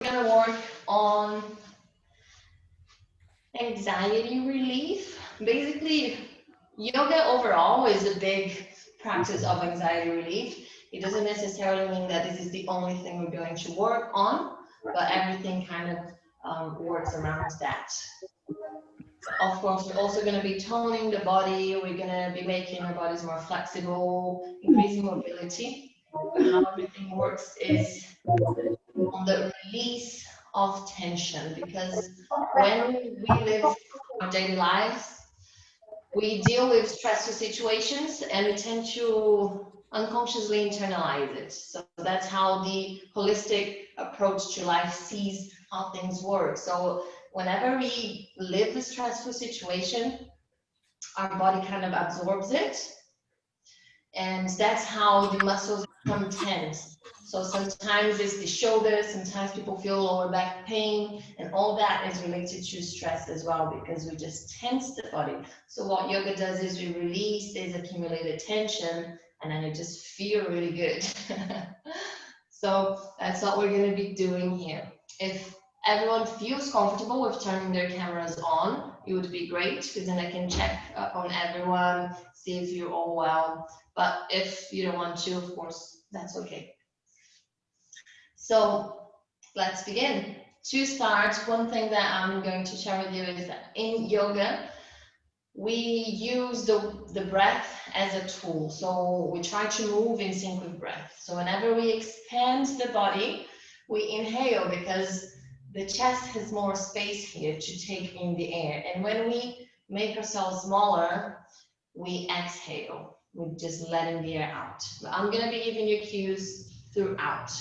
going to work on anxiety relief. Basically, yoga overall is a big practice of anxiety relief. It doesn't necessarily mean that this is the only thing we're going to work on, but everything kind of works around that. Of course, we're also going to be toning the body. We're going to be making our bodies more flexible, increasing mobility. But how everything works is on the release of tension, because when we live our daily lives, we deal with stressful situations and we tend to unconsciously internalize it. So that's how the holistic approach to life sees how things work. So whenever we live a stressful situation, our body kind of absorbs it. And that's how the muscles become tense. So sometimes it's the shoulders, sometimes people feel lower back pain, and all that is related to stress as well, because we just tense the body. So what yoga does is we release this accumulated tension, and then you just feel really good. So that's what we're going to be doing here. If everyone feels comfortable with turning their cameras on, it would be great, because then I can check on everyone, see if you're all well. But if you don't want to, of course, that's okay. So let's begin. To start, one thing that I'm going to share with you is that in yoga, we use the breath as a tool. So we try to move in sync with breath. So whenever we expand the body, we inhale, because the chest has more space here to take in the air. And when we make ourselves smaller, we exhale. We're just letting the air out. But I'm going to be giving you cues throughout.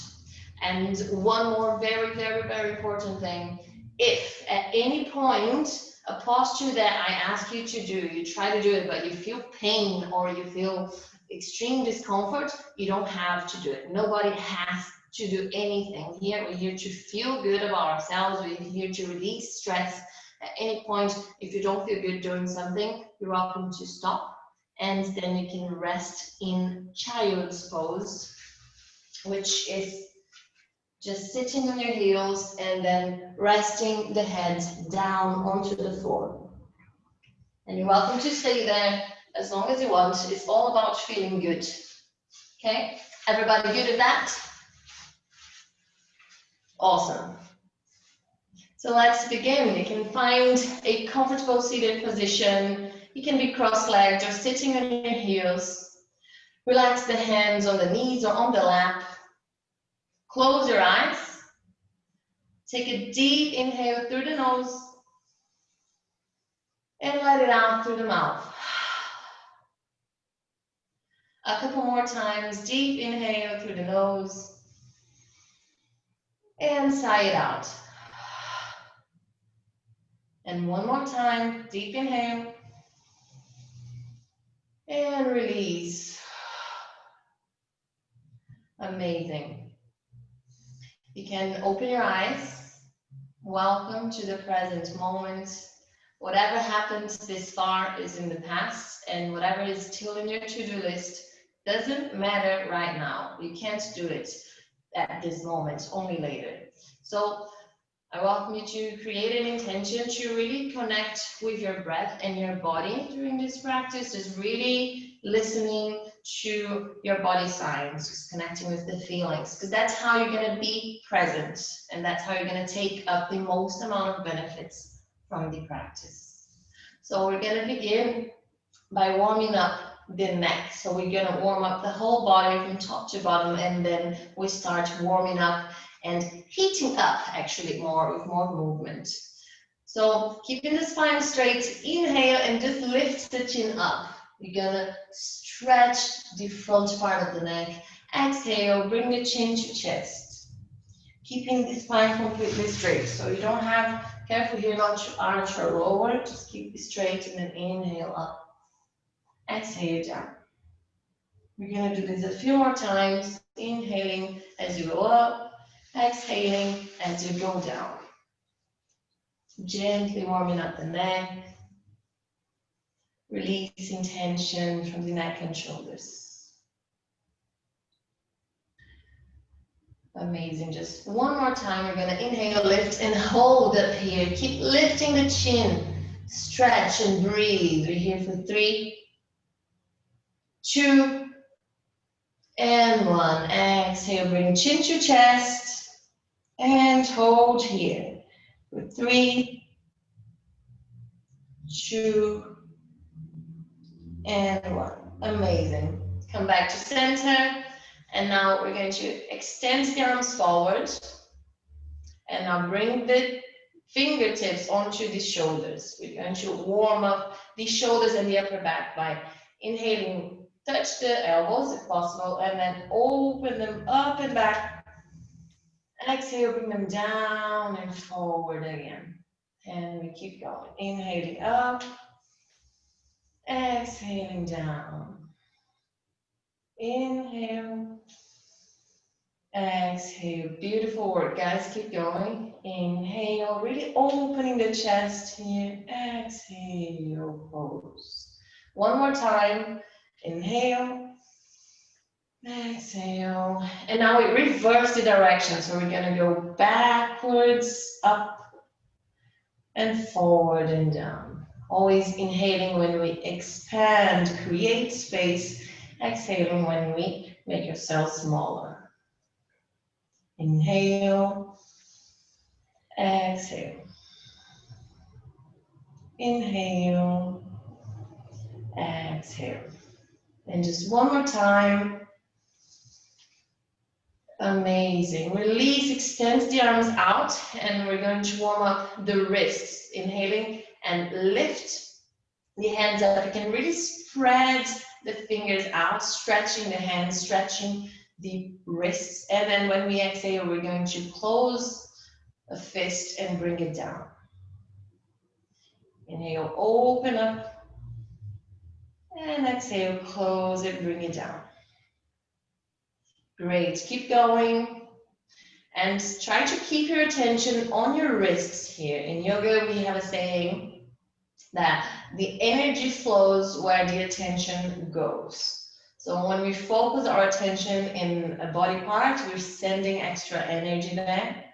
And one more very, very, very important thing. If at any point a posture that I ask you to do, you try to do it, but you feel pain or you feel extreme discomfort, you don't have to do it. Nobody has to do anything here. We're here to feel good about ourselves. We're here to release stress. At any point, if you don't feel good doing something, you're welcome to stop. And then you can rest in child's pose, which is just sitting on your heels and then resting the head down onto the floor. And you're welcome to stay there as long as you want. It's all about feeling good. Okay? Everybody good at that? Awesome. So let's begin. You can find a comfortable seated position. You can be cross-legged or sitting on your heels. Relax the hands on the knees or on the lap. Close your eyes. Take a deep inhale through the nose and let it out through the mouth. A couple more times. Deep inhale through the nose and sigh it out. And one more time. Deep inhale and release. Amazing. You can open your eyes. Welcome to the present moment. Whatever happened this far is in the past, and whatever is still in your to-do list doesn't matter right now. You can't do it at this moment, only later. So I welcome you to create an intention to really connect with your breath and your body during this practice. Just really listening to your body signs, just connecting with the feelings, because that's how you're going to be present, and that's how you're going to take up the most amount of benefits from the practice. So we're going to begin by warming up the neck. So we're going to warm up the whole body from top to bottom, and then we start warming up and heating up actually more with more movement. So keeping the spine straight, inhale and just lift the chin up. You're gonna stretch the front part of the neck. Exhale, bring the chin to chest. Keeping the spine completely straight. So you don't have, careful here not to arch or lower, just keep it straight and then inhale up. Exhale down. We're gonna do this a few more times, inhaling as you go up. Exhaling as you go down. Gently warming up the neck, releasing tension from the neck and shoulders. Amazing. Just one more time. We're going to inhale, lift, and hold up here. Keep lifting the chin. Stretch and breathe. We're here for 3, 2, and 1. Exhale, bring chin to chest. And hold here for 3, 2, and 1. Amazing. Come back to center. And now we're going to extend the arms forward. And now bring the fingertips onto the shoulders. We're going to warm up the shoulders and the upper back by inhaling, touch the elbows if possible, and then open them up and back. Exhale, bring them down and forward again. And we keep going. Inhaling up, exhaling down. Inhale, exhale. Beautiful work, guys. Keep going. Inhale, really opening the chest here. Exhale, pose. One more time. Inhale, exhale. And now we reverse the direction. So we're going to go backwards, up, and forward and down. Always inhaling when we expand, create space. Exhaling when we make yourself smaller. Inhale, exhale. Inhale, exhale. And just one more time. Amazing. Release, extend the arms out, and we're going to warm up the wrists. Inhaling and lift the hands up. You can really spread the fingers out, stretching the hands, stretching the wrists. And then when we exhale, we're going to close a fist and bring it down. Inhale, open up. And exhale, close it, bring it down. Great, keep going. And try to keep your attention on your wrists here. In yoga, we have a saying that the energy flows where the attention goes. So when we focus our attention in a body part, we're sending extra energy there.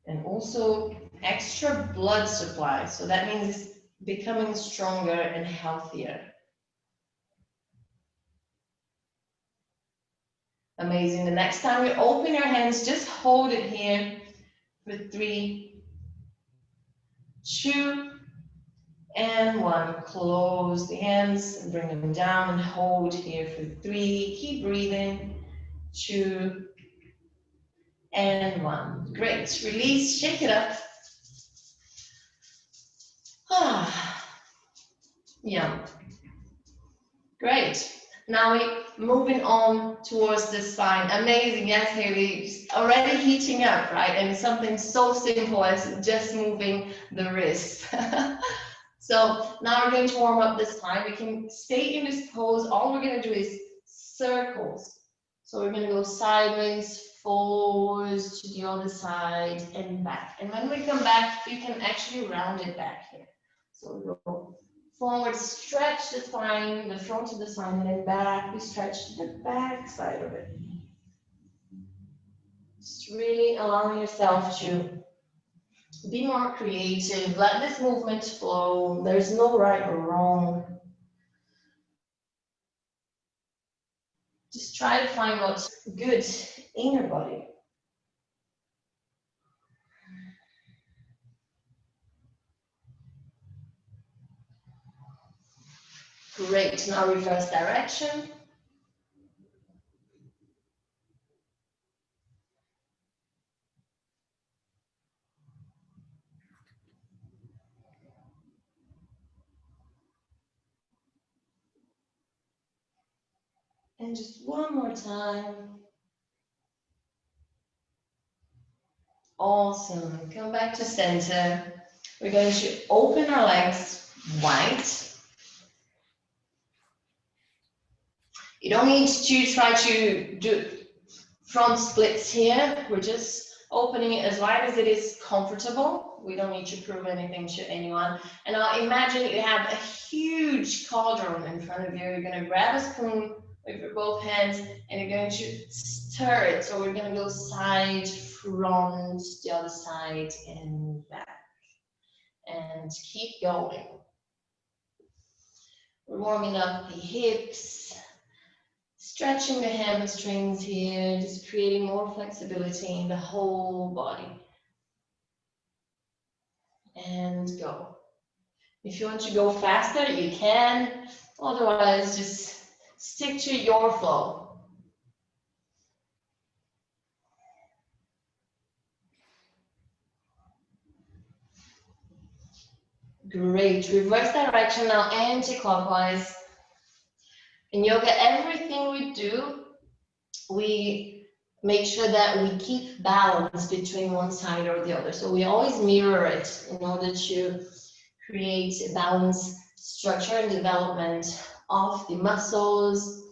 And also extra blood supply. So that means it's becoming stronger and healthier. Amazing. The next time you open your hands, just hold it here for 3, 2, and 1. Close the hands and bring them down and hold here for 3. Keep breathing. 2, and 1. Great. Release, shake it up. Yum. Great. Now we're moving on towards the spine. Amazing. Yes, Haley. Already heating up, right? And something so simple as just moving the wrist. So now we're going to warm up the spine. We can stay in this pose. All we're going to do is circles. So we're going to go sideways, forwards to the other side, and back. And when we come back, you can actually round it back here. So we go forward, stretch the spine, the front of the spine, and then back. We stretch the back side of it. Just really allowing yourself to be more creative. Let this movement flow. There's no right or wrong. Just try to find what's good in your body. Great. Now reverse direction. And just one more time. Awesome. Come back to center. We're going to open our legs wide. You don't need to try to do front splits here. We're just opening it as wide as it is comfortable. We don't need to prove anything to anyone. And now imagine you have a huge cauldron in front of you. You're going to grab a spoon with your both hands, and you're going to stir it. So we're going to go side, front, the other side, and back. And keep going. We're warming up the hips, stretching the hamstrings here, just creating more flexibility in the whole body. And go. If you want to go faster, you can. Otherwise, just stick to your flow. Great. Reverse direction now, anti-clockwise. In yoga, everything we do, we make sure that we keep balance between one side or the other. So we always mirror it in order to create a balanced structure and development of the muscles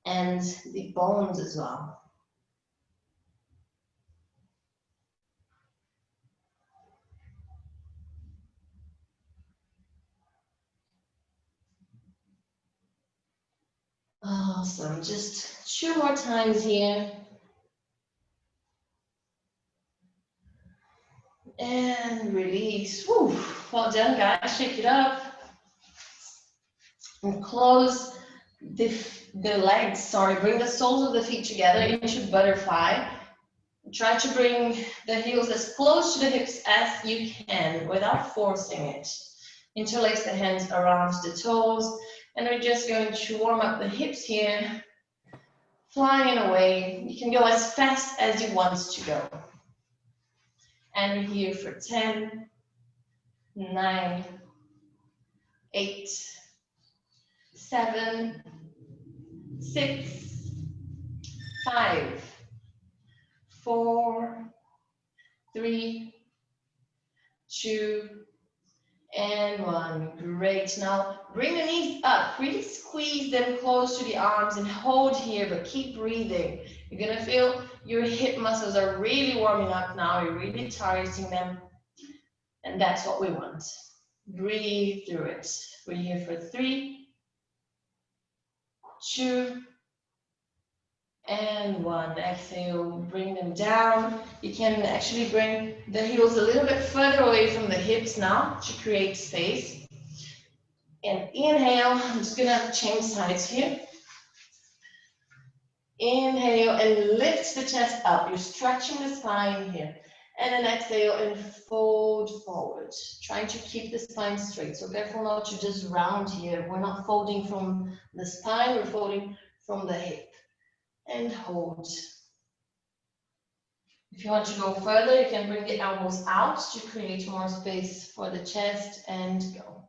and the bones as well. Awesome. Just 2 more times here. And release. Whew. Well done, guys. Shake it up. And close the legs. Sorry, bring the soles of the feet together into butterfly. Try to bring the heels as close to the hips as you can without forcing it. Interlace the hands around the toes. And we're just going to warm up the hips here. Flying away. You can go as fast as you want to go. And we're here for 10, 9, 8, 7, 6, 5, 4, 3, 2, and 1. Great. Now bring the knees up. Really squeeze them close to the arms and hold here, but keep breathing. You're going to feel your hip muscles are really warming up now. You're really targeting them. And that's what we want. Breathe through it. We're here for 3, 2, and 1. Exhale, bring them down. You can actually bring the heels a little bit further away from the hips now to create space. And inhale, I'm just gonna change sides here. Inhale and lift the chest up. You're stretching the spine here. And then exhale and fold forward. Trying to keep the spine straight. So careful not to just round here. We're not folding from the spine, we're folding from the hip. And hold. If you want to go further, you can bring the elbows out to create more space for the chest and go.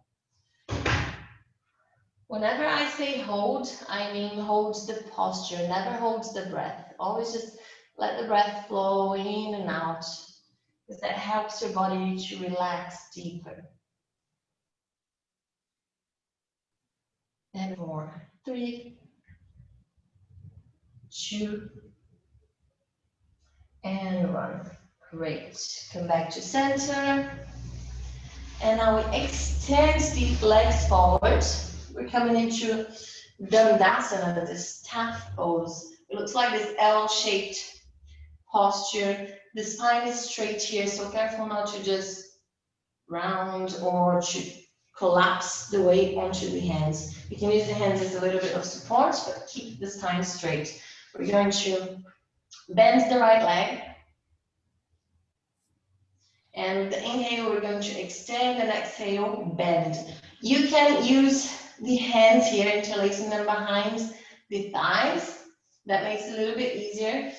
Whenever I say hold, I mean hold the posture, never hold the breath. Always just let the breath flow in and out, because that helps your body to relax deeper. And 4, 3, 2, and 1. Great. Come back to center. And now we extend the legs forward. We're coming into Dandasana, this staff pose. It looks like this L-shaped posture. The spine is straight here, so careful not to just round or to collapse the weight onto the hands. You can use the hands as a little bit of support, but keep the spine straight. We're going to bend the right leg. And with the inhale, we're going to extend, and exhale, bend. You can use the hands here, interlacing them behind the thighs. That makes it a little bit easier.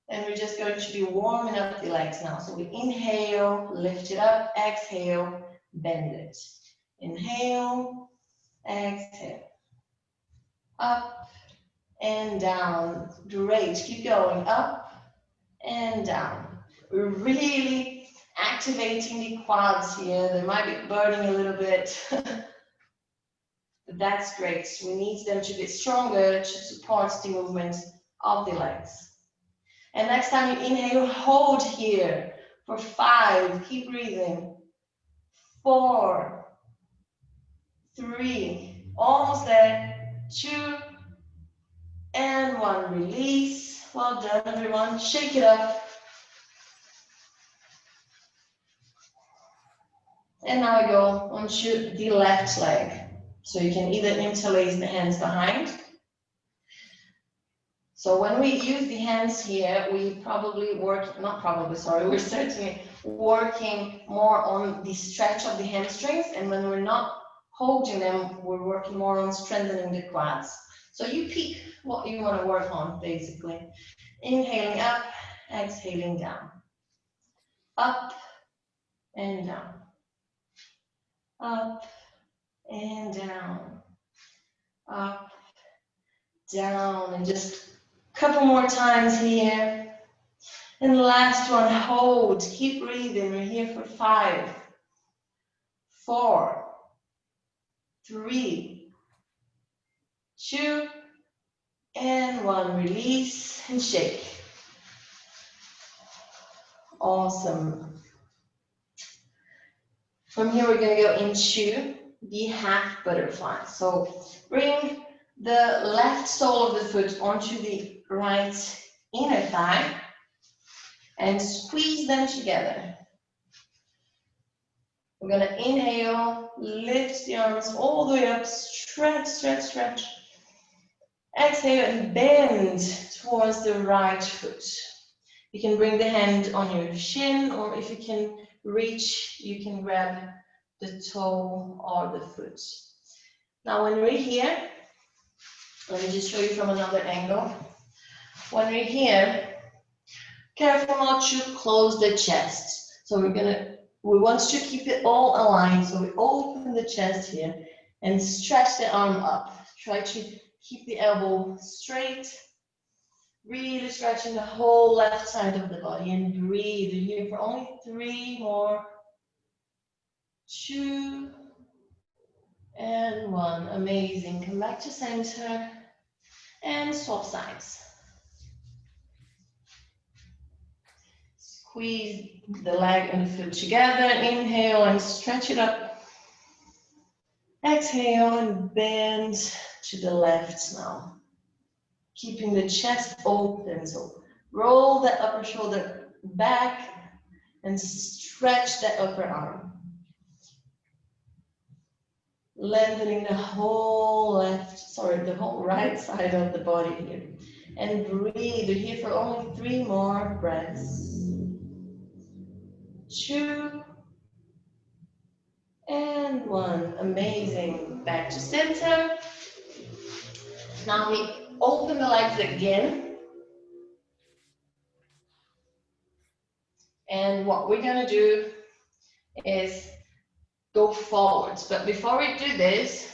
And we're just going to be warming up the legs now. So we inhale, lift it up, exhale, bend it. Inhale, exhale. Up and down. Great. Keep going. Up and down. We're really activating the quads here. They might be burning a little bit. But that's great. We need them to be stronger to support the movement of the legs. And next time you inhale, hold here for 5. Keep breathing. 4, 3, almost there. 2, And one, release. Well done, everyone. Shake it up. And now I go onto the left leg. So you can either interlace the hands behind. So when we use the hands here, we probably work, not probably, sorry, we're certainly working more on the stretch of the hamstrings. And when we're not holding them, we're working more on strengthening the quads. So you pick what you want to work on, basically. Inhaling up, exhaling down. Up and down. Up and down. Up, down, and just a couple more times here. And last one, hold, keep breathing. We're here for 5, 4, 3, 2, and 1. Release and shake. Awesome. From here, we're going to go into the half butterfly. So bring the left sole of the foot onto the right inner thigh and squeeze them together. We're going to inhale, lift the arms all the way up, stretch, stretch, stretch. Exhale and bend towards the right foot. You can bring the hand on your shin, or if you can reach, you can grab the toe or the foot. Now when we're here, let me just show you from another angle. When we're here, careful not to close the chest. So we want to keep it all aligned. So we open the chest here and stretch the arm up. Try to keep the elbow straight. Really stretching the whole left side of the body and breathe. You're here for only 3 more. 2 and 1. Amazing. Come back to center and swap sides. Squeeze the leg and the foot together. Inhale and stretch it up. Exhale and bend to the left now. Keeping the chest open. So roll the upper shoulder back and stretch the upper arm. Lengthening the whole the whole right side of the body here. And breathe. You're here for only 3 more breaths. 2 and 1. Amazing. Back to center. Now we open the legs again. And what we're going to do is go forwards. But before we do this,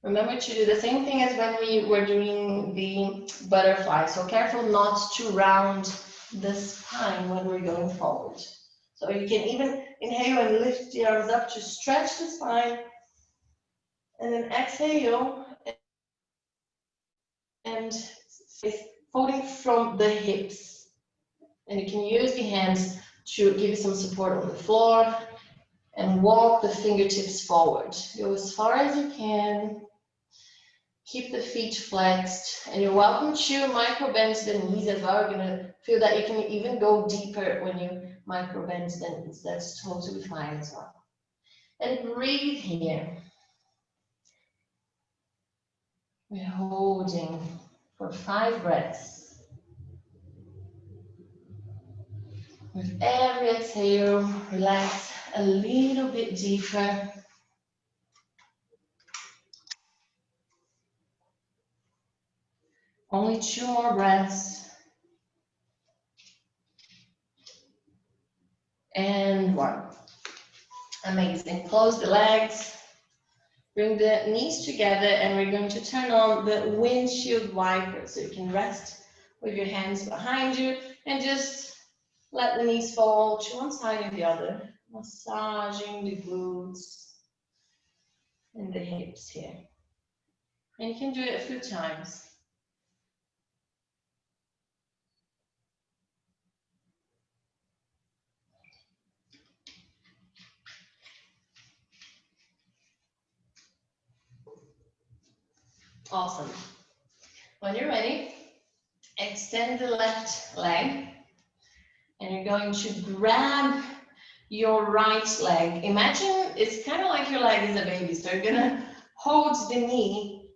remember to do the same thing as when we were doing the butterfly. So careful not to round the spine when we're going forward. So you can even inhale and lift the arms up to stretch the spine. And then exhale and folding from the hips. And you can use the hands to give you some support on the floor and walk the fingertips forward. Go as far as you can. Keep the feet flexed, and you're welcome to micro bend the knees as well. You're gonna feel that you can even go deeper when you micro bend the knees. That's totally fine as well. And breathe here. We're holding for 5 breaths. With every exhale, relax a little bit deeper. Only 2 more breaths. And 1. Amazing. Close the legs. Bring the knees together, and we're going to turn on the windshield wiper. So you can rest with your hands behind you and just let the knees fall to one side or the other. Massaging the glutes and the hips here. And you can do it a few times. Awesome. When you're ready, extend the left leg, and you're going to grab your right leg. Imagine it's kind of like your leg is a baby, so you're gonna hold the knee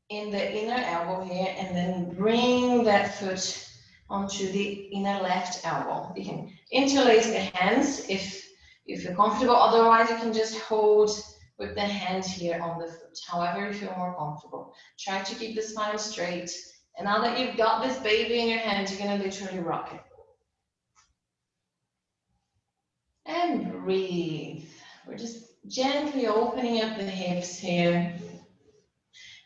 in the inner elbow here, and then bring that foot onto the inner left elbow. You can interlace the hands if you feel comfortable. Otherwise, you can just hold with the hand here on the foot. However you feel more comfortable. Try to keep the spine straight. And now that you've got this baby in your hands, you're gonna literally rock it. And breathe. We're just gently opening up the hips here,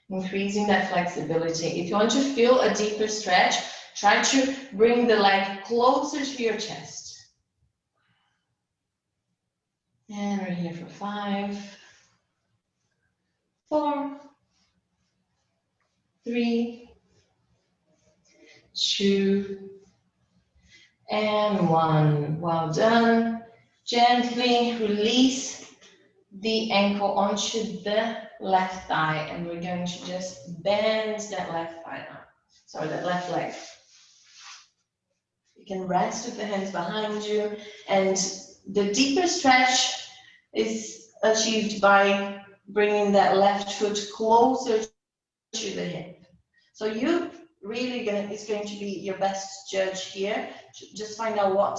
increasing that flexibility. If you want to feel a deeper stretch, try to bring the leg closer to your chest. And we're here for 5, 4, 3, 2, and 1. Well done. Gently release the ankle onto the left thigh, and we're going to just bend that left thigh now. Sorry, that left leg. You can rest with the hands behind you, and the deeper stretch is achieved by bringing that left foot closer to the hip. So you really it's going to be your best judge here. Just find out what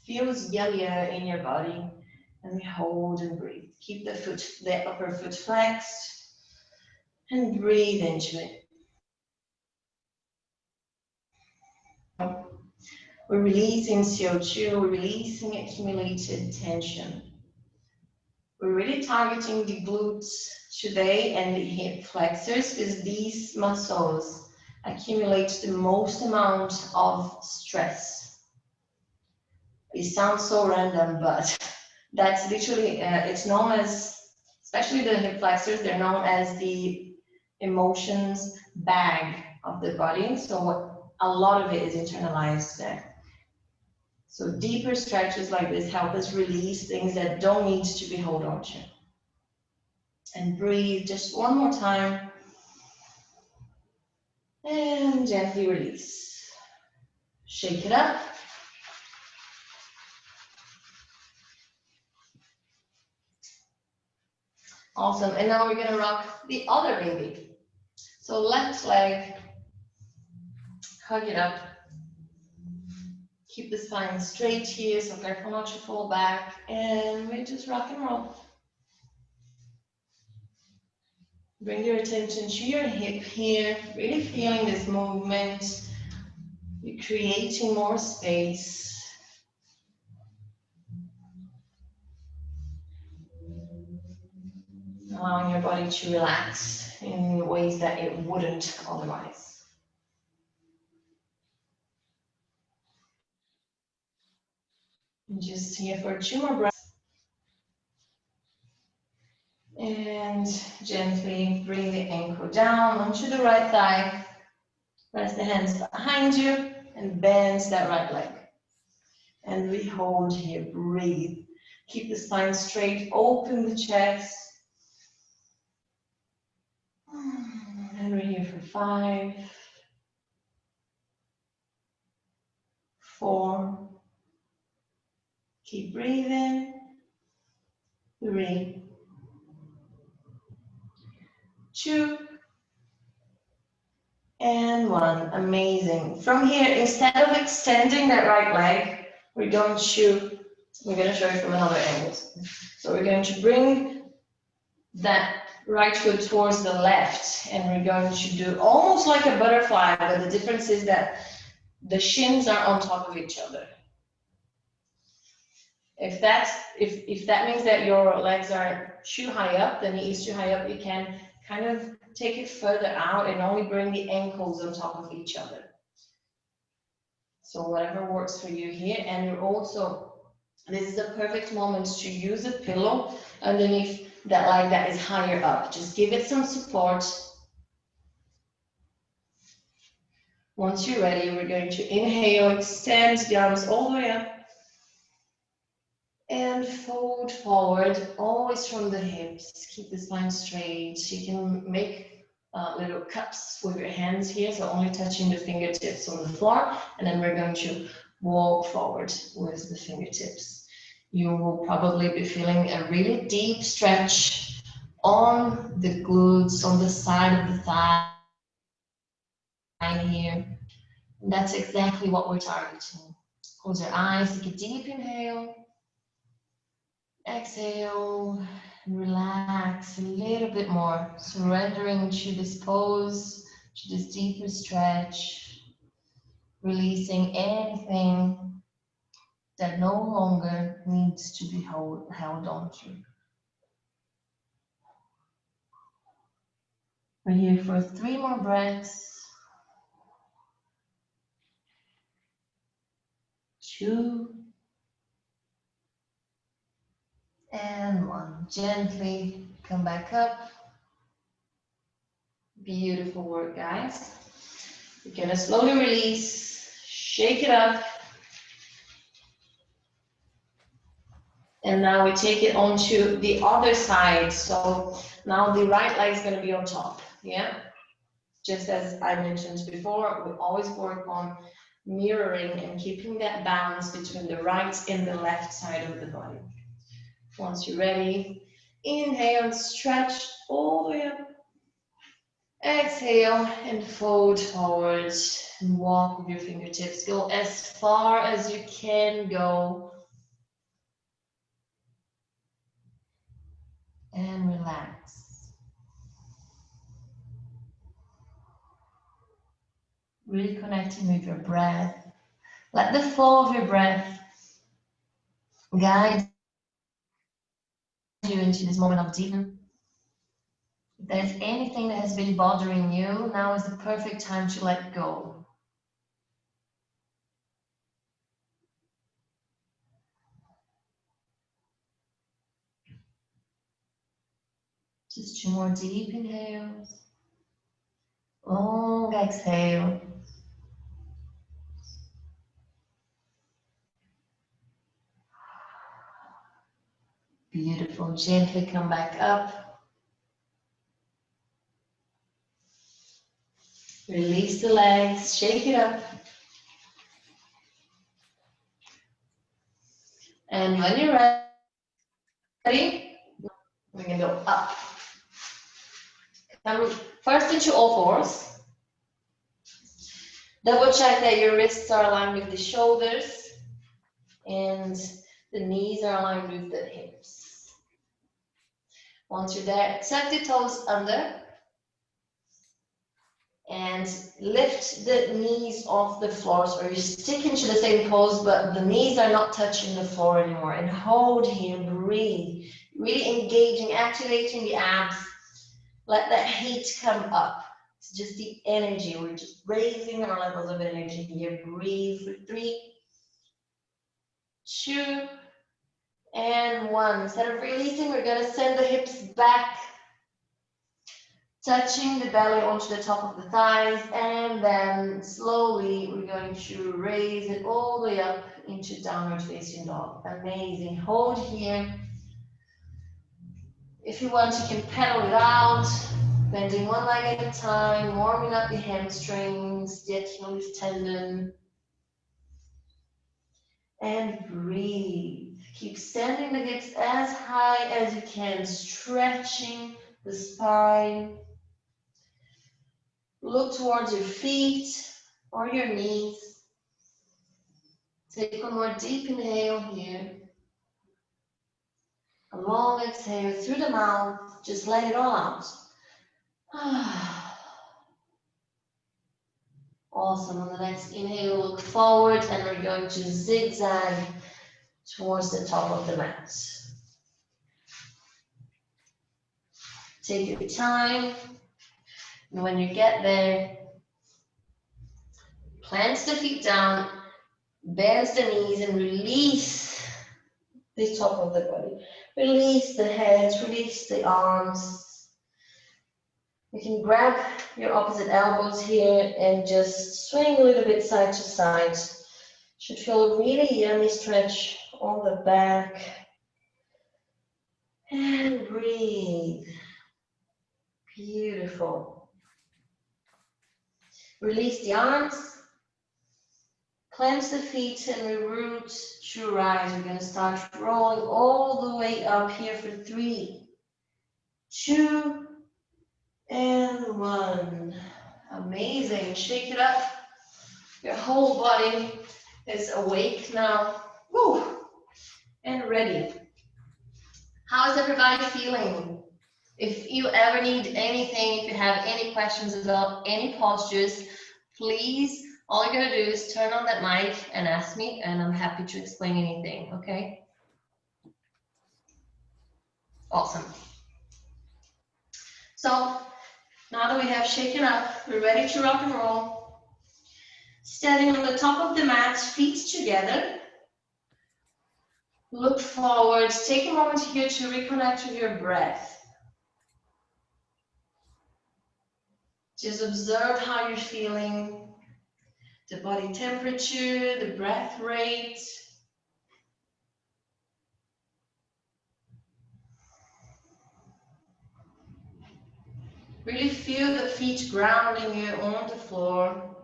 feels yellier in your body, and we hold and breathe. Keep the upper foot flexed, and breathe into it. We're releasing CO2, we're releasing accumulated tension. We're really targeting the glutes today and the hip flexors, because these muscles accumulate the most amount of stress. It sounds so random, but that's literally, it's known as, especially the hip flexors, they're known as the emotions bag of the body. So a lot of it is internalized there. So deeper stretches like this help us release things that don't need to be held on to. And breathe just one more time. And gently release. Shake it up. Awesome. And now we're going to rock the other baby. So left leg, hug it up. Keep the spine straight here, so careful not to fall back. And we just rock and roll. Bring your attention to your hip here, really feeling this movement. You're creating more space. Allowing your body to relax in ways that it wouldn't otherwise. Just here for 2 more breaths. And gently bring the ankle down onto the right thigh. Rest the hands behind you and bend that right leg. And we hold here, breathe. Keep the spine straight, open the chest. And we're here for 5, 4. Keep breathing. 3, 2, and 1. Amazing. From here, instead of extending that right leg, we're going to show you from another angle. So we're going to bring that right foot towards the left, and we're going to do almost like a butterfly, but the difference is that the shins are on top of each other. If that means that your legs are too high up, the knee is too high up, you can kind of take it further out and only bring the ankles on top of each other. So whatever works for you here. And you're also, this is a perfect moment to use a pillow underneath that leg that is higher up. Just give it some support. Once you're ready, we're going to inhale, extend the arms all the way up. And fold forward, always from the hips. Keep the spine straight. You can make little cups with your hands here, so only touching the fingertips on the floor, and then we're going to walk forward with the fingertips. You will probably be feeling a really deep stretch on the glutes, on the side of the thigh here. And that's exactly what we're targeting. Close your eyes, take a deep inhale. Exhale, relax a little bit more, surrendering to this pose, to this deeper stretch, releasing anything that no longer needs to be held on to. We're here for 3 more breaths. 2 and 1. Gently come back up. Beautiful work, guys. You're gonna slowly release, shake it up. And now we take it onto the other side. So now the right leg is gonna be on top, yeah? Just as I mentioned before, we always work on mirroring and keeping that balance between the right and the left side of the body. Once you're ready, inhale and stretch all the way up. Exhale and fold forward and walk with your fingertips. Go as far as you can go. And relax. Really connecting with your breath. Let the flow of your breath guide you into this moment of deepening. If there's anything that has been bothering you, now is the perfect time to let go. Just 2 more deep inhales. Long exhale. Beautiful. Gently come back up. Release the legs. Shake it up. And when you're ready, we're going to go up. Come first into all fours. Double check that your wrists are aligned with the shoulders and the knees are aligned with the hips. Once you're there, tuck the toes under and lift the knees off the floor. So you're sticking to the same pose, but the knees are not touching the floor anymore. And hold here, breathe. Really engaging, activating the abs. Let that heat come up. It's just the energy. We're just raising our levels of energy here. Breathe for 3, 2, and 1. Instead of releasing, we're going to send the hips back, touching the belly onto the top of the thighs, and then slowly we're going to raise it all the way up into downward facing dog. Amazing. Hold here. If you want, you can pedal it out, bending one leg at a time, warming up the hamstrings, the Achilles tendon. And breathe. Keep sending the hips as high as you can, stretching the spine. Look towards your feet or your knees. Take one more deep inhale here. A long exhale through the mouth. Just let it all out. Awesome. On the next inhale, look forward and we're going to zigzag towards the top of the mat. Take your time. And when you get there, plant the feet down, bend the knees and release the top of the body. Release the head, release the arms. You can grab your opposite elbows here and just swing a little bit side to side. Should feel a really yummy stretch on the back. And breathe. Beautiful. Release the arms. Clench the feet and we root to rise. We're going to start rolling all the way up here for 3, 2, and 1. Amazing. Shake it up. Your whole body is awake now. Woo. And ready. How is everybody feeling? If you ever need anything, if you have any questions about any postures, please, all you're gonna do is turn on that mic and ask me, and I'm happy to explain anything, okay? Awesome. So, now that we have shaken up, we're ready to rock and roll. Standing on the top of the mat, feet together. Look forward. Take a moment here to reconnect with your breath. Just observe how you're feeling, the body temperature, the breath rate. Really feel the feet grounding you on the floor,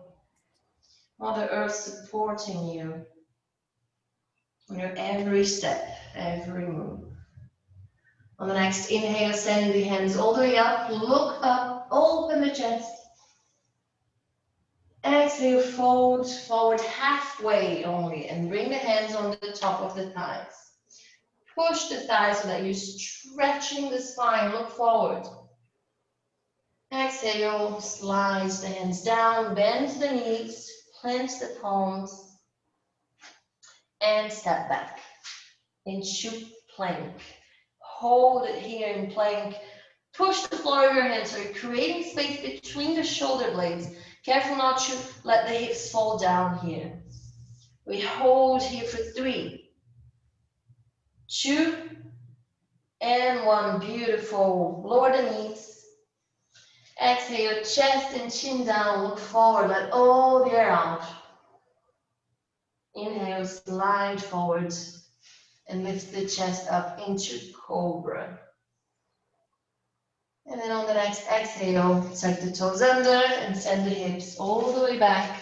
Mother Earth supporting you on your every step, every move. On the next inhale, send the hands all the way up, look up, open the chest. Exhale, fold forward halfway only and bring the hands on the top of the thighs. Push the thighs so that you're stretching the spine, look forward. Exhale, slide the hands down, bend the knees, clench the palms, and step back into plank. Hold it here in plank. Push the floor of your hands, so you're creating space between the shoulder blades. Careful not to let the hips fall down here. We hold here for 3, 2, and 1. Beautiful. Lower the knees. Exhale, chest and chin down. Look forward. Let all the air out. Inhale, slide forward and lift the chest up into cobra. And then on the next exhale, tuck the toes under and send the hips all the way back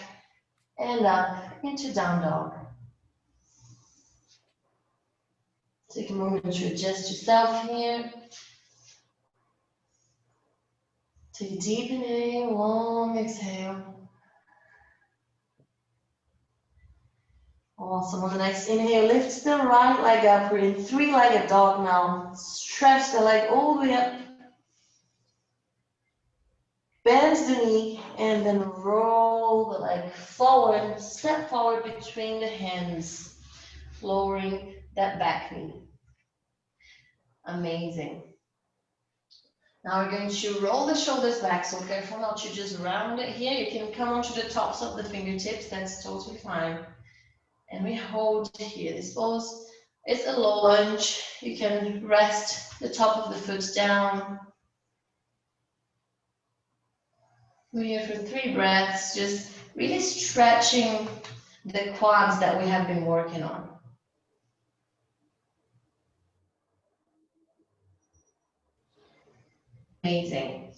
and up into down dog. Take a moment to adjust yourself here. Take a deep inhale, long exhale. Awesome. On the next inhale, lift the right leg up. We're in 3-legged dog now. Stretch the leg all the way up. Bend the knee and then roll the leg forward. Step forward between the hands, lowering that back knee. Amazing. Now we're going to roll the shoulders back, so careful not to just round it here. You can come onto the tops of the fingertips, that's totally fine. And we hold here. This pose is a low lunge. You can rest the top of the foot down. We're here for 3 breaths, just really stretching the quads that we have been working on. Amazing.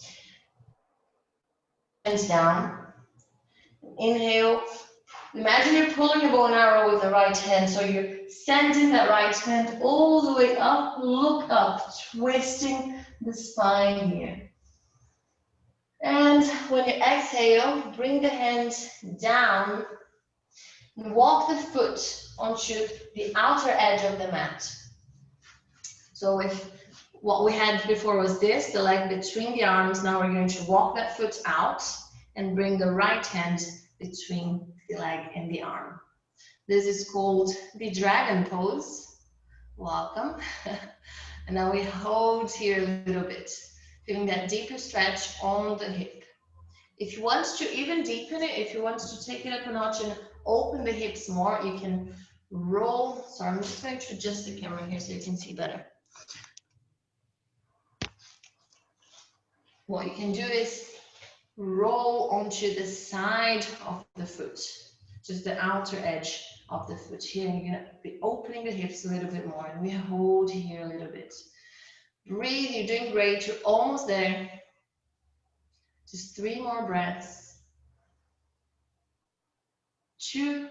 Hands down. Inhale. Imagine you're pulling a bow and arrow with the right hand, so you're sending that right hand all the way up, look up, twisting the spine here. And when you exhale, bring the hand down and walk the foot onto the outer edge of the mat. So if what we had before was this, the leg between the arms, now we're going to walk that foot out and bring the right hand between the leg and the arm. This is called the dragon pose. Welcome. And now we hold here a little bit, feeling that deeper stretch on the hip. If you want to even deepen it, if you want to take it up a notch and open the hips more, you can roll. Sorry, I'm just going to adjust the camera here so you can see better. What you can do is roll onto the side of the foot, just the outer edge of the foot. Here you're going to be opening the hips a little bit more, and we hold here a little bit. Breathe, you're doing great, you're almost there. Just 3 more breaths. 2,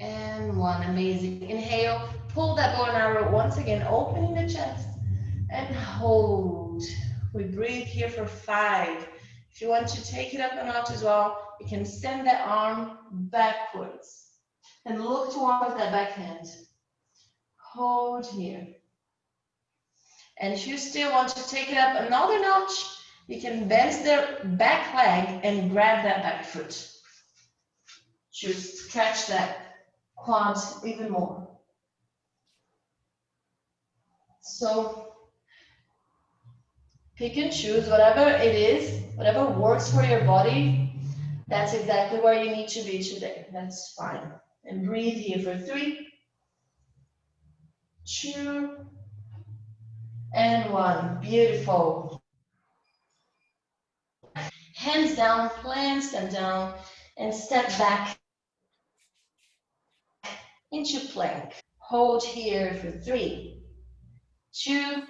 and 1. Amazing. Inhale, pull that bow and arrow once again, opening the chest, and hold. We breathe here for 5. If you want to take it up a notch as well, you can send that arm backwards and look towards that backhand. Hold here. And if you still want to take it up another notch, you can bend the back leg and grab that back foot to stretch that quad even more. So pick and choose whatever it is, whatever works for your body. That's exactly where you need to be today. That's fine. And breathe here for 3, 2, and 1. Beautiful. Hands down, plants them down, and step back into plank. Hold here for 3, 2,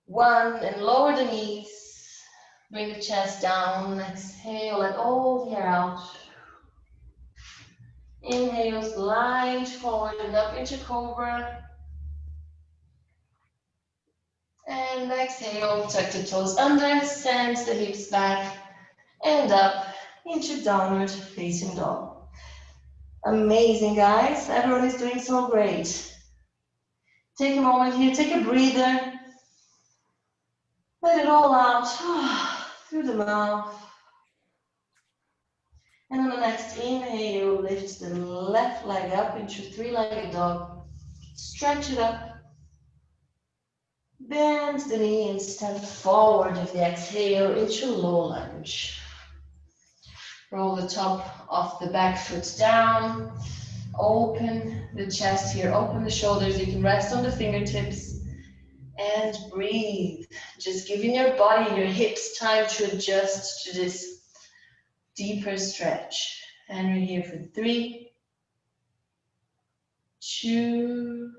1, and lower the knees. Bring the chest down. Exhale, let all the air out. Inhale, slide forward and up into cobra. And exhale, tuck the toes under, send the hips back and up into downward facing dog. Amazing, guys. Everyone is doing so great. Take a moment here, take a breather. Let it all out through the mouth. And on the next inhale, lift the left leg up into three-legged dog. Stretch it up. Bend the knee and step forward with the exhale into low lunge. Roll the top of the back foot down. Open the chest here, open the shoulders. You can rest on the fingertips and breathe. Just giving your body, your hips time to adjust to this deeper stretch. And we're here for 3, 2,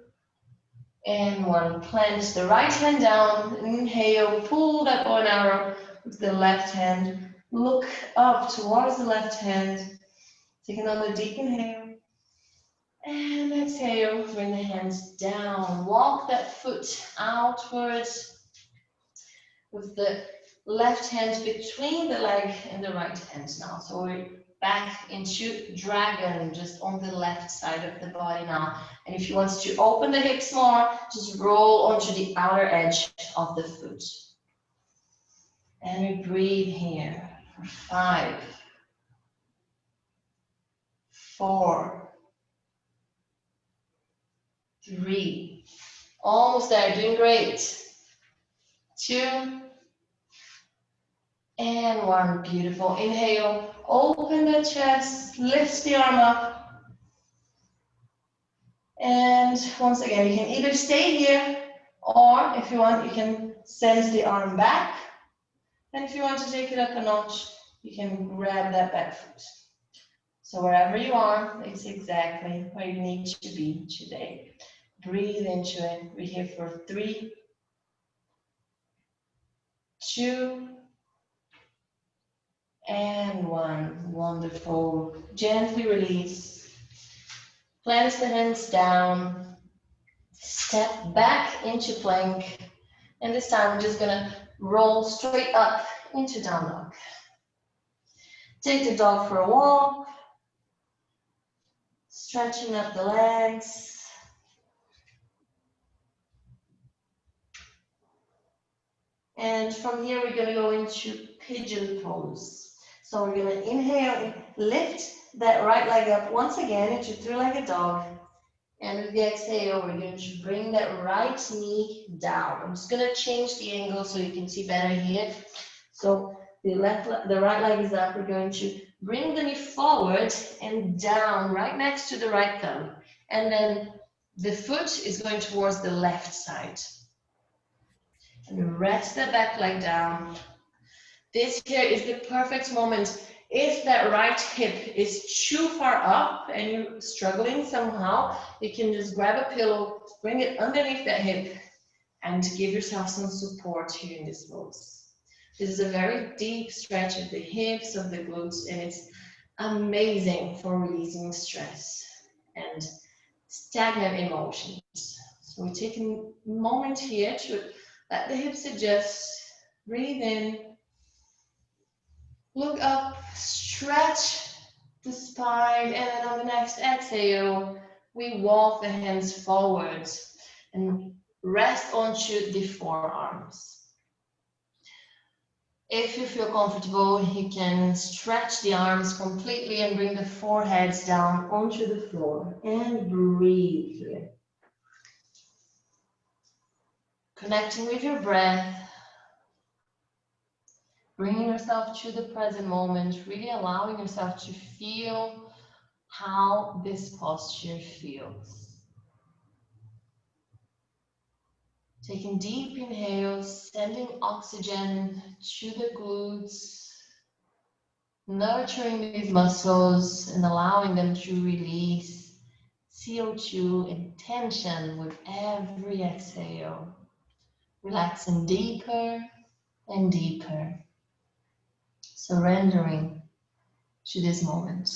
and 1. Plant the right hand down. Inhale, pull that bow and arrow with the left hand. Look up towards the left hand. Take another deep inhale. And exhale, bring the hands down. Walk that foot outwards with the left hand between the leg and the right hand now. So we're back into dragon, just on the left side of the body now. And if you want to open the hips more, just roll onto the outer edge of the foot. And we breathe here for 5, 4, 3, almost there, doing great. 2, and 1, beautiful. Inhale, open the chest, lift the arm up. And once again, you can either stay here, or if you want, you can send the arm back. And if you want to take it up a notch, you can grab that back foot. So wherever you are, it's exactly where you need to be today. Breathe into it. We're here for 3, 2, and 1. Wonderful. Gently release. Plant the hands down. Step back into plank. And this time we're just gonna roll straight up into down dog. Take the dog for a walk. Stretching up the legs. And from here, we're going to go into pigeon pose. So we're going to inhale, lift that right leg up once again into three-legged dog. And with the exhale, we're going to bring that right knee down. I'm just going to change the angle so you can see better here. So the right leg is up. We're going to bring the knee forward and down right next to the right thumb. And then the foot is going towards the left side. And rest that back leg down. This here is the perfect moment. If that right hip is too far up and you're struggling somehow, you can just grab a pillow, bring it underneath that hip, and give yourself some support here in this pose. This is a very deep stretch of the hips, of the glutes, and it's amazing for releasing stress and stagnant emotions. So we take a moment here to let the hips adjust, breathe in, look up, stretch the spine, and then on the next exhale, we walk the hands forwards and rest onto the forearms. If you feel comfortable, you can stretch the arms completely and bring the foreheads down onto the floor and breathe here. Connecting with your breath, bringing yourself to the present moment, really allowing yourself to feel how this posture feels. Taking deep inhales, sending oxygen to the glutes, nurturing these muscles and allowing them to release CO2 and tension with every exhale. Relaxing deeper and deeper, surrendering to this moment.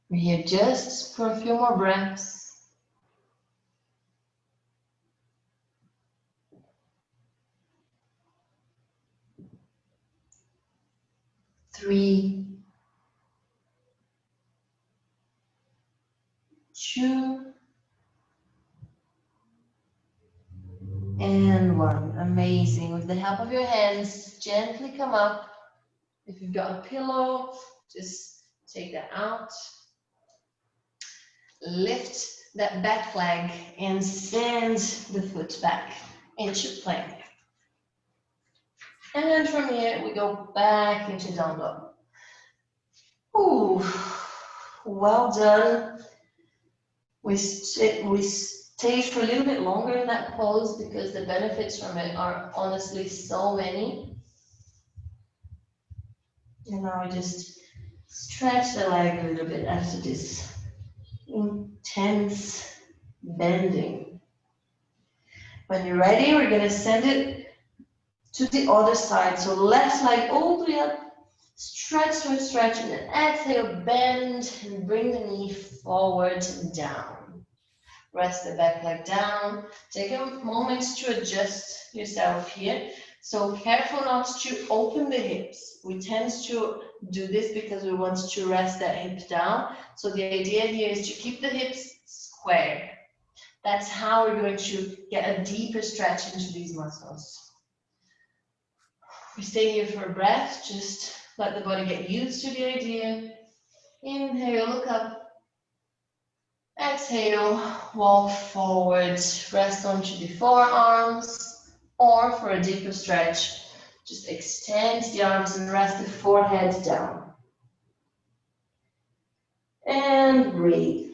We're here just for a few more breaths. 3, 2, and 1. Amazing. With the help of your hands, gently come up. If you've got a pillow, just take that out. Lift that back leg and send the foot back into plank. And then from here, we go back into down dog. Ooh, well done. We stayed for a little bit longer in that pose because the benefits from it are honestly so many. And now I just stretch the leg a little bit after this intense bending. When you're ready, we're gonna send it to the other side. So left leg all the way up, stretch, stretch, stretch, and then exhale, bend, and bring the knee forward and down. Rest the back leg down. Take a moment to adjust yourself here. So careful not to open the hips. We tend to do this because we want to rest that hip down. So the idea here is to keep the hips square. That's how we're going to get a deeper stretch into these muscles. We stay here for a breath, just let the body get used to the idea. Inhale, look up. Exhale, walk forward, rest onto the forearms, or for a deeper stretch, just extend the arms and rest the forehead down. And breathe.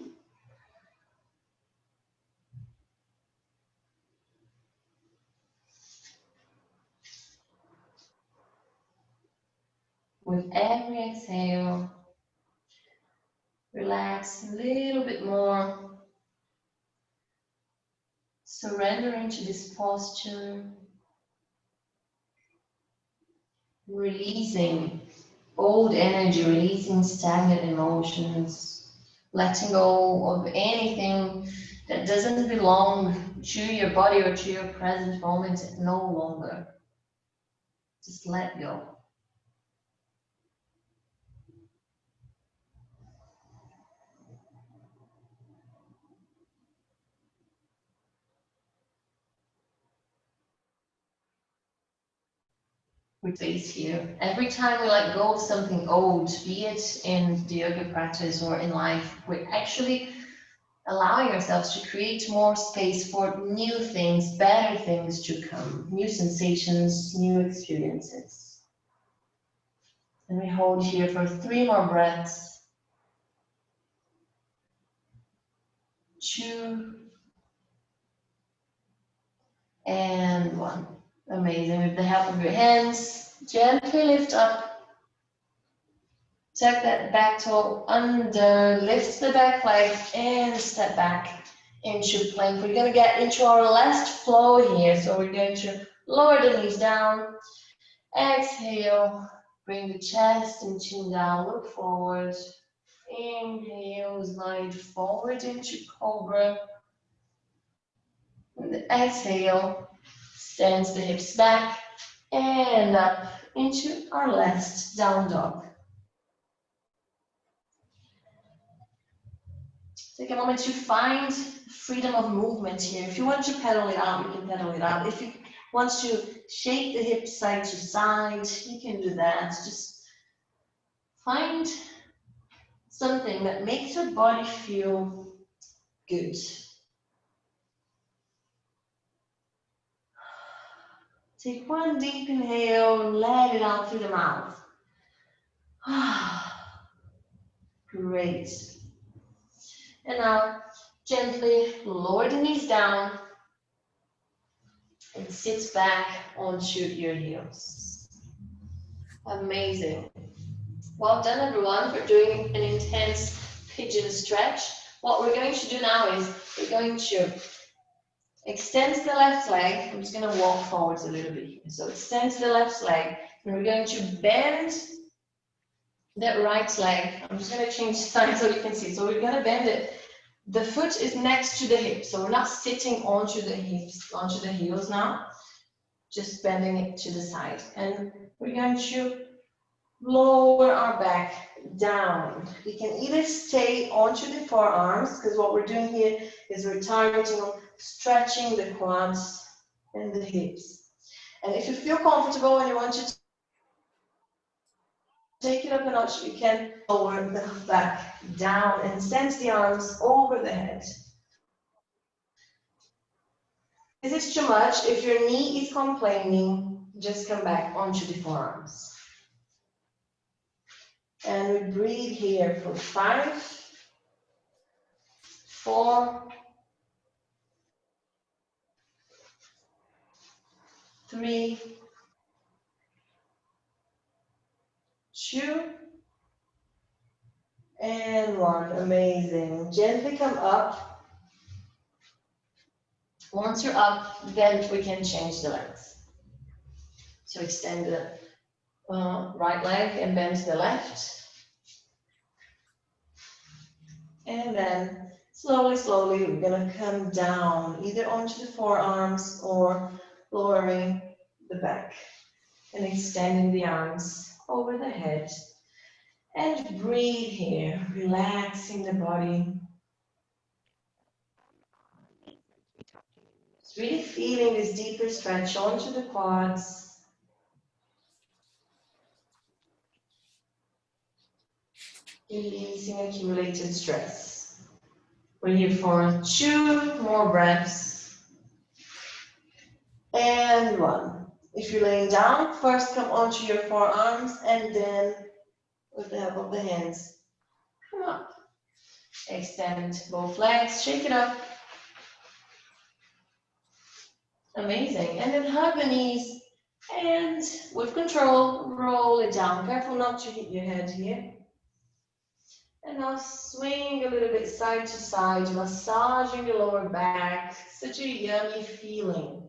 With every exhale, relax a little bit more, surrendering to this posture, releasing old energy, releasing stagnant emotions, letting go of anything that doesn't belong to your body or to your present moment no longer. Just let go. We face here. Every time we let go of something old, be it in the yoga practice or in life, we're actually allowing ourselves to create more space for new things, better things to come, new sensations, new experiences. And we hold here for 3 more breaths. 2, And one. Amazing. With the help of your hands, gently lift up. Tuck that back toe under, lift the back leg, and step back into plank. We're going to get into our last flow here. So we're going to lower the knees down. Exhale. Bring the chest and chin down. Look forward. Inhale, slide forward into cobra. And exhale, sends the hips back and up into our last down dog. Take a moment to find freedom of movement here. If you want to pedal it out, you can pedal it out. If you want to shake the hips side to side, you can do that. Just find something that makes your body feel good. Take one deep inhale and let it out through the mouth. Great. And now gently lower the knees down and sit back onto your heels. Amazing. Well done, everyone, for doing an intense pigeon stretch. What we're going to do now is we're going to extend the left leg. I'm just going to walk forwards a little bit here. So extend the left leg, and we're going to bend that right leg. I'm just going to change side so you can see. So we're going to bend it. The foot is next to the hip, so we're not sitting onto the hips, onto the heels now, just bending it to the side. And we're going to lower our back down. We can either stay onto the forearms, because what we're doing here is we're targeting stretching the quads and the hips. And if you feel comfortable and you want to take it up a notch, you can lower the back down and send the arms over the head. If it's too much, if your knee is complaining, just come back onto the forearms. And we breathe here for 5, 4, 3, 2, and 1. Amazing. Gently come up. Once you're up, then we can change the legs. So extend the right leg and bend to the left. And then slowly, slowly, we're going to come down, either onto the forearms or lowering the back and extending the arms over the head. And breathe here, relaxing the body. Just really feeling this deeper stretch onto the quads. Releasing accumulated stress. We're here for 2 more breaths. And 1. If you're laying down, first come onto your forearms and then with the help of the hands, come up. Extend both legs, shake it up. Amazing. And then hug the knees and with control, roll it down. Careful not to hit your head here. And now swing a little bit side to side, massaging the lower back. Such a yummy feeling.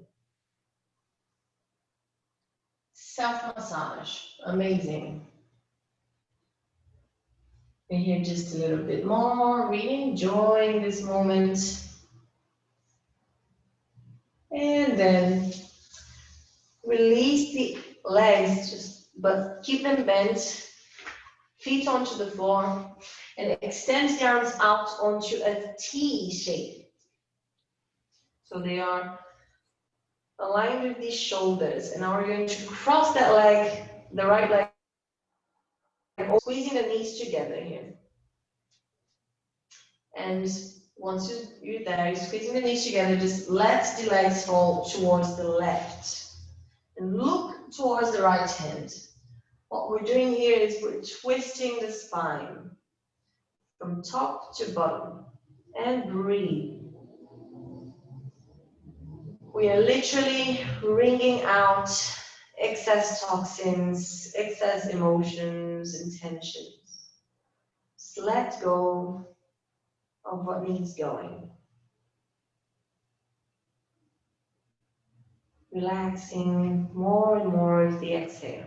Self-massage. Amazing. We're here just a little bit more, really enjoying this moment. And then release the legs, but keep them bent. Feet onto the floor. And extend the arms out onto a T shape. So they are aligned with these shoulders. And now we're going to cross that leg, the right leg, squeezing the knees together here. And once you're there, you're squeezing the knees together, just let the legs fall towards the left. And look towards the right hand. What we're doing here is we're twisting the spine from top to bottom. And breathe. We are literally wringing out excess toxins, excess emotions and tensions. Just let go of what needs going. Relaxing more and more with the exhale.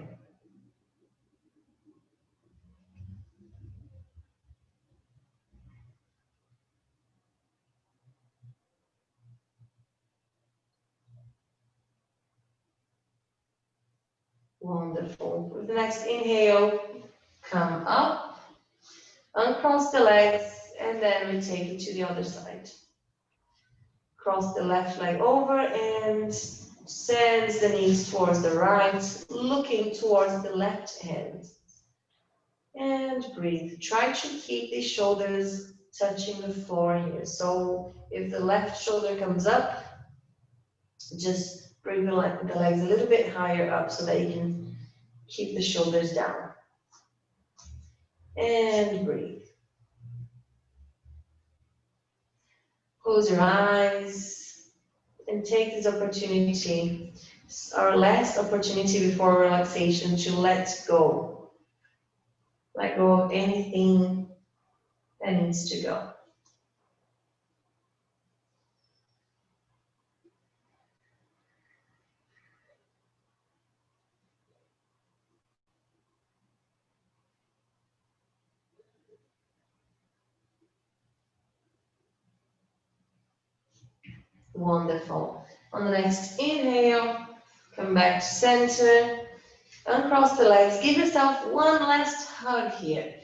Wonderful. With the next inhale, come up, uncross the legs, and then we take it to the other side. Cross the left leg over and send the knees towards the right, looking towards the left hand. And breathe. Try to keep the shoulders touching the floor here. So if the left shoulder comes up, just bring the legs a little bit higher up so that you can keep the shoulders down. And breathe. Close your eyes and take this opportunity, our last opportunity before relaxation, to let go. Let go of anything that needs to go. Wonderful. On the next inhale, come back to center, uncross the legs, give yourself one last hug here.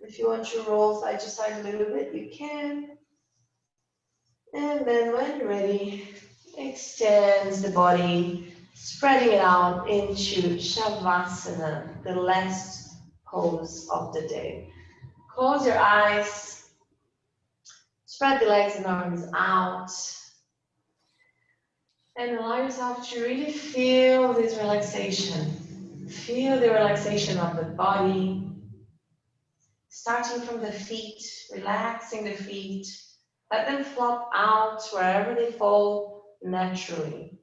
If you want to roll side to side a little bit, you can. And then when you're ready, extend the body, spreading it out into Shavasana, the last pose of the day. Close your eyes, spread the legs and arms out, and allow yourself to really feel this relaxation. Feel the relaxation of the body, starting from the feet, relaxing the feet. Let them flop out wherever they fall naturally.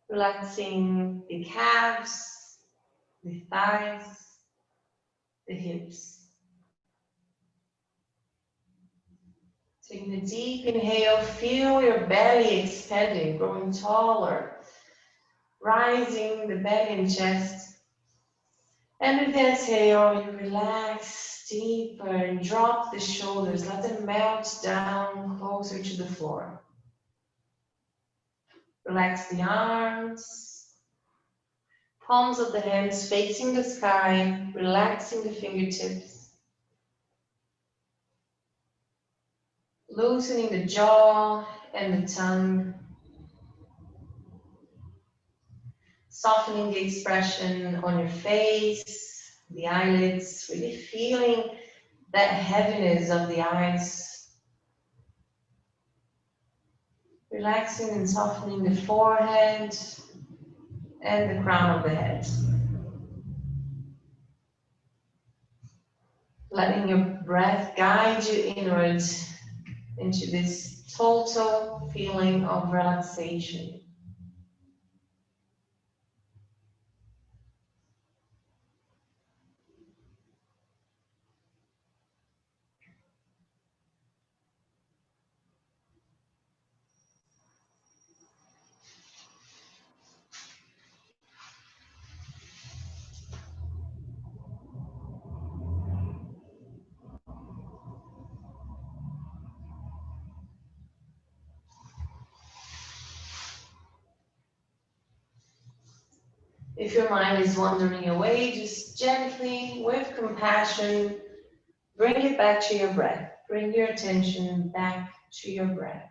Relaxing the calves, the thighs, the hips. Taking a deep inhale, feel your belly expanding, growing taller, rising the belly and chest. And with the exhale, you relax deeper and drop the shoulders. Let them melt down closer to the floor. Relax the arms, palms of the hands facing the sky, relaxing the fingertips. Loosening the jaw and the tongue. Softening the expression on your face, the eyelids, really feeling that heaviness of the eyes. Relaxing and softening the forehead and the crown of the head. Letting your breath guide you inwards into this total feeling of relaxation. If your mind is wandering away, just gently, with compassion, bring it back to your breath. Bring your attention back to your breath.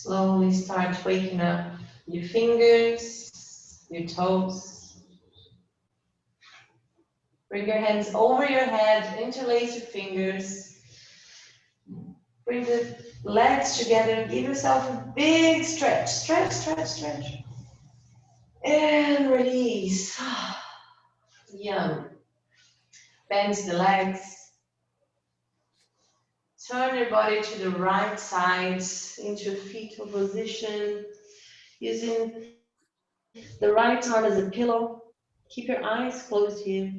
Slowly start waking up your fingers, your toes. Bring your hands over your head, interlace your fingers. Bring the legs together, give yourself a big stretch, stretch, stretch, stretch. And release. Yum. Bend the legs. Turn your body to the right side into fetal position. Using the right arm as a pillow. Keep your eyes closed here.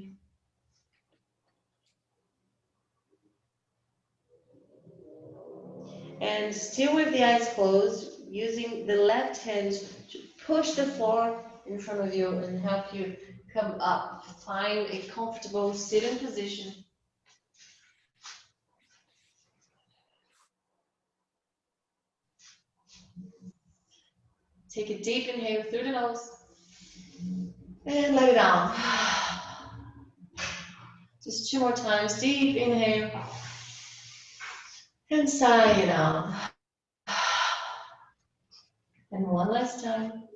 And still with the eyes closed, using the left hand to push the floor in front of you and help you come up. Find a comfortable sitting position. Take a deep inhale through the nose and let it out. Just 2 more times. Deep inhale and sigh it out. And one last time.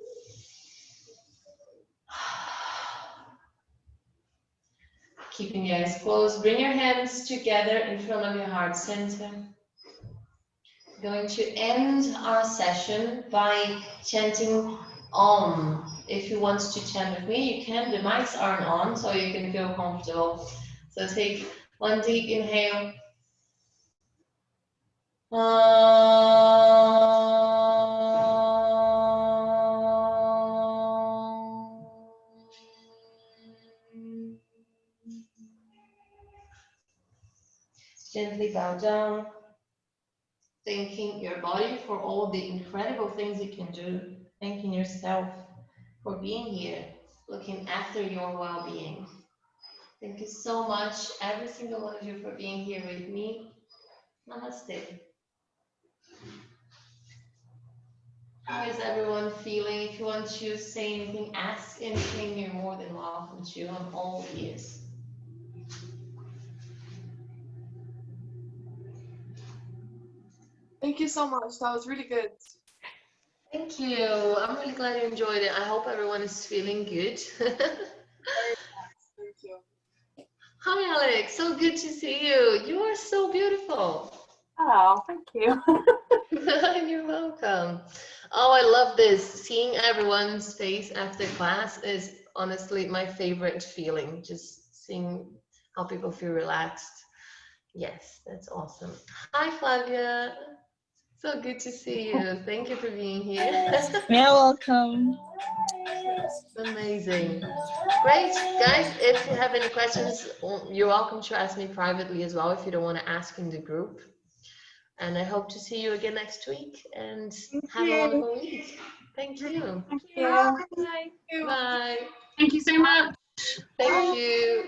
Keeping your eyes closed. Bring your hands together in front of your heart center. Going to end our session by chanting Om. If you want to chant with me, you can. The mics aren't on, so you can feel comfortable. So take one deep inhale. Gently bow down, thanking your body for all the incredible things you can do, thanking yourself for being here, looking after your well-being. Thank you so much, every single one of you, for being here with me. Namaste. How is everyone feeling? If you want to say anything, ask anything, you're more than welcome to. I'm all ears. Thank you so much. That was really good. Thank you. I'm really glad you enjoyed it. I hope everyone is feeling good. Very nice. Thank you. Hi, Alex. So good to see you. You are so beautiful. Oh, thank you. You're welcome. Oh, I love this. Seeing everyone's face after class is honestly my favorite feeling. Just seeing how people feel relaxed. Yes, that's awesome. Hi, Flavia. So good to see you. Thank you for being here. You're welcome. Amazing. Great. Guys, if you have any questions, you're welcome to ask me privately as well if you don't want to ask in the group. And I hope to see you again next week and have a wonderful week. Thank you. Thank you. Bye. Thank you. Bye. Thank you so much. Thank you.